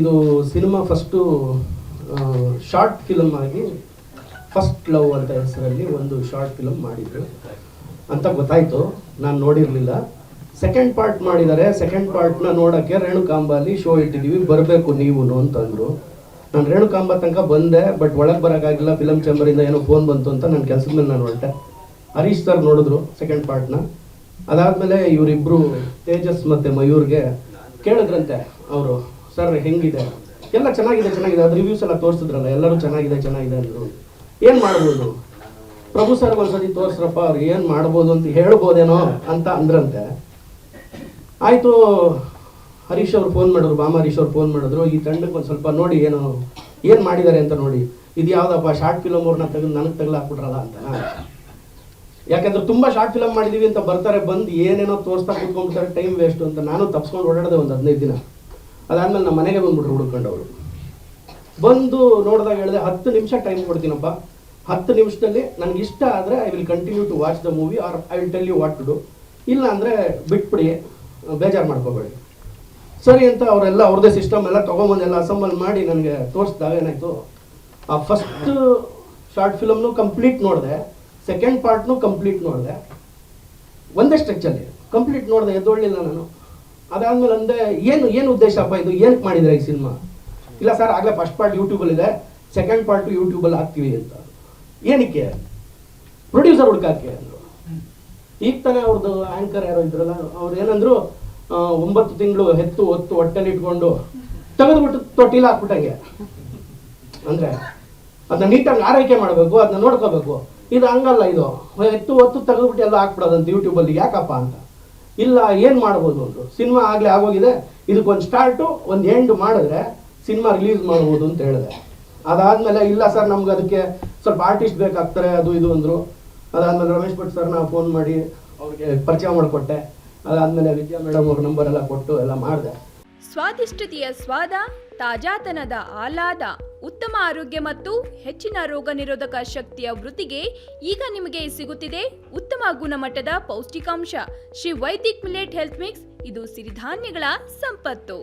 ಇದು cinema first short film ಆಗಿ first love ಅಂತ ಹೆಸರಲ್ಲಿ ಒಂದು ಶಾರ್ಟ್ ಫಿಲಮ್ ಮಾಡಿದ್ರು ಅಂತ ಗೊತ್ತಾಯಿತು. ನಾನು ನೋಡಿರಲಿಲ್ಲ. ಸೆಕೆಂಡ್ ಪಾರ್ಟ್ ಮಾಡಿದ್ದಾರೆ. ಸೆಕೆಂಡ್ ಪಾರ್ಟ್ನ ನೋಡೋಕ್ಕೆ ರೇಣುಕಾಂಬಲ್ಲಿ ಶೋ ಇಟ್ಟಿದ್ದೀವಿ, ಬರಬೇಕು ನೀವು ಅಂತಂದರು. ನಾನು ರೇಣುಕಾಂಬ ತನಕ ಬಂದೆ, ಬಟ್ ಒಳಗೆ ಬರೋಕ್ಕಾಗಿಲ್ಲ. ಫಿಲಮ್ ಚೇಂಬರಿಂದ ಏನೋ ಫೋನ್ ಬಂತು ಅಂತ ನನ್ನ ಕೆಲಸದ ಮೇಲೆ ನಾನು ಹೊರಟೆ. ಹರೀಶ್ ಸರ್ ನೋಡಿದ್ರು ಸೆಕೆಂಡ್ ಪಾರ್ಟ್ನ. ಅದಾದಮೇಲೆ ಇವರಿಬ್ಬರು ತೇಜಸ್ ಮತ್ತು ಮಯೂರ್ಗೆ ಕೇಳಿದ್ರಂತೆ ಅವರು, ಸರ್ ಹೆಂಗಿದೆ? ಎಲ್ಲ ಚೆನ್ನಾಗಿದೆ ಅದು ರಿವ್ಯೂಸ್ ಎಲ್ಲ ತೋರಿಸಿದ್ರಲ್ಲ, ಎಲ್ಲರೂ ಚೆನ್ನಾಗಿದೆ ಅಂದರು. ಏನು ಮಾಡ್ಬೋದು? ಪ್ರಭು ಸರ್ ಒಂದ್ಸತಿ ತೋರಿಸ್ರಪ್ಪ, ಅವ್ರಿಗೆ ಏನು ಮಾಡ್ಬೋದು ಅಂತ ಹೇಳ್ಬೋದೇನೋ ಅಂತ ಅಂದ್ರಂತೆ. ಆಯಿತು, ಹರೀಶ್ ಅವ್ರು ಫೋನ್ ಮಾಡಿದ್ರು, ಬಾಮ ಹರೀಶ್ ಅವ್ರು ಫೋನ್ ಮಾಡಿದ್ರು, ಈ ತಂಡಕ್ಕೆ ಒಂದು ಸ್ವಲ್ಪ ನೋಡಿ ಏನು ಮಾಡಿದ್ದಾರೆ ಅಂತ ನೋಡಿ. ಇದು ಯಾವುದಪ್ಪ ಶಾರ್ಟ್ ಫಿಲಮ್ ಅವ್ರನ್ನ ತೆಗೆದು ನನಗೆ ತಗಲಾಕ್ಬಿಟ್ರಲ್ಲ ಅಂತ. ಯಾಕಂದ್ರೆ ತುಂಬ ಶಾರ್ಟ್ ಫಿಲಮ್ ಮಾಡಿದ್ದೀವಿ ಅಂತ ಬರ್ತಾರೆ, ಬಂದು ಏನೇನೋ ತೋರಿಸ್ತಾ ಕೂತ್ಕೊಂಡ್ಬಿಡ್ತಾರೆ, ಟೈಮ್ ವೇಸ್ಟು ಅಂತ. ನಾನು ತಪ್ಸ್ಕೊಂಡು ಓಡಾಡಿದೆ ಒಂದು 15 ದಿನ. ಅದಾದಮೇಲೆ ನಮ್ಮ ಮನೆಗೆ ಬಂದ್ಬಿಟ್ರು ಹುಡುಕೊಂಡವರು. ಬಂದು ನೋಡಿದಾಗ ಹೇಳಿದೆ, 10 ನಿಮಿಷ ಟೈಮ್ ಕೊಡ್ತೀನಪ್ಪ, 10 ನಿಮಿಷದಲ್ಲಿ ನನಗೆ ಇಷ್ಟ ಆದರೆ I will continue to watch the movie or I will tell you what to do. ಇಲ್ಲ ಅಂದರೆ ಬಿಟ್ಬಿಡಿ, ಬೇಜಾರು ಮಾಡ್ಕೋಬೇಡಿ. ಸರಿ ಅಂತ ಅವರೆಲ್ಲ ಅವ್ರದ್ದೇ ಸಿಸ್ಟಮ್ ಎಲ್ಲ ತೊಗೊಂಬಂದೆಲ್ಲ ಅಸೆಂಬಲ್ ಮಾಡಿ ನನಗೆ ತೋರಿಸಿದಾಗ ಏನಾಯಿತು, ಆ ಫಸ್ಟ್ ಶಾರ್ಟ್ ಫಿಲಮ್ನು ಕಂಪ್ಲೀಟ್ ನೋಡಿದೆ, ಸೆಕೆಂಡ್ ಪಾರ್ಟ್ನು ಕಂಪ್ಲೀಟ್ ನೋಡಿದೆ. ಒಂದೇ ಸ್ಟ್ರೆಚ್ಚಲ್ಲಿ ಕಂಪ್ಲೀಟ್ ನೋಡಿದೆ, ಎದ್ದೊಳ್ಳಿಲ್ಲ ನಾನು. ಅದಾದಮೇಲೆ ಅಂದೆ, ಏನು ಉದ್ದೇಶಪ್ಪ ಇದು, ಏನಕ್ಕೆ ಮಾಡಿದ್ರೆ ಈ ಸಿನಿಮಾ? ಇಲ್ಲ ಸರ್, ಆಗಲೇ ಫಸ್ಟ್ ಪಾರ್ಟ್ ಯೂಟ್ಯೂಬಲ್ಲಿದೆ, ಸೆಕೆಂಡ್ ಪಾರ್ಟು ಯೂಟ್ಯೂಬಲ್ಲಿ ಹಾಕ್ತೀವಿ ಅಂತ. ಏನಕ್ಕೆ? ಪ್ರೊಡ್ಯೂಸರ್ ಹುಡ್ಕಾಕೆ ಅಂದರು. ಈಗ ತಾನೇ ಅವ್ರದ್ದು ಆ್ಯಂಕರ್ ಯಾರೋ ಇದ್ರಲ್ಲ, ಅವ್ರು ಏನಂದ್ರು, 9 ತಿಂಗಳು ಹೆತ್ತು ಹೊತ್ತು ಹೊಟ್ಟೆಲಿ ಇಟ್ಕೊಂಡು ತೆಗೆದುಬಿಟ್ಟು ತೊಟ್ಟಿಲ್ಲ ಹಾಕ್ಬಿಟ್ಟಂಗೆ. ಅಂದರೆ ಅದನ್ನ ನೀಟಾಗಿ ಆರೈಕೆ ಮಾಡಬೇಕು, ಅದನ್ನ ನೋಡ್ಕೋಬೇಕು. ಇದು ಹಂಗಲ್ಲ, ಇದು ಹೆತ್ತು ಹೊತ್ತು ತೆಗೆದುಬಿಟ್ಟು ಎಲ್ಲ ಹಾಕ್ಬಿಡೋದಂತ ಯೂಟ್ಯೂಬಲ್ಲಿ. ಯಾಕಪ್ಪ ಅಂತ. ಇಲ್ಲ, ಏನು ಮಾಡ್ಬೋದು ಅಂದರು. ಸಿನಿಮಾ ಆಗಲೇ ಆಗೋಗಿದೆ, ಇದಕ್ಕೊಂದು ಸ್ಟಾರ್ಟು ಒಂದು ಎಂಡ್ ಮಾಡಿದ್ರೆ ಸಿನಿಮಾ ರಿಲೀಸ್ ಮಾಡ್ಬೋದು ಅಂತ ಹೇಳಿದೆ. ಅದಾದಮೇಲೆ ಇಲ್ಲ ಸರ್, ನಮ್ಗೆ ಅದಕ್ಕೆ ಸ್ವಲ್ಪ ಆರ್ಟಿಸ್ಟ್ ಬೇಕಾಗ್ತಾರೆ, ಅದು ಇದು ಅಂದರು. ಅದಾದಮೇಲೆ ರಮೇಶ್ ಭಟ್ ಸರ್ ನಾವು ಫೋನ್ ಮಾಡಿ ಅವ್ರಿಗೆ ಪರಿಚಯ ಮಾಡಿಕೊಟ್ಟೆ. ಅದಾದಮೇಲೆ ವಿದ್ಯಾ ಮೇಡಮ್ ಅವ್ರ ನಂಬರ್ ಎಲ್ಲ ಕೊಟ್ಟು ಎಲ್ಲ ಮಾಡಿದೆ. ಸ್ವಾದಿಷ್ಟತೆಯ ಸ್ವಾದ, ತಾಜಾತನದ ಆಹ್ಲಾದ, ಉತ್ತಮ ಆರೋಗ್ಯ ಮತ್ತು ಹೆಚ್ಚಿನ ರೋಗ ನಿರೋಧಕ ಶಕ್ತಿಯ ವೃದ್ಧಿಗೆ ಈಗ ನಿಮಗೆ ಸಿಗುತ್ತಿದೆ ಉತ್ತಮ ಗುಣಮಟ್ಟದ ಪೌಷ್ಟಿಕಾಂಶ. Shri Vaidik millet health mix. ಇದು ಸಿರಿಧಾನ್ಯಗಳ ಸಂಪತ್ತು.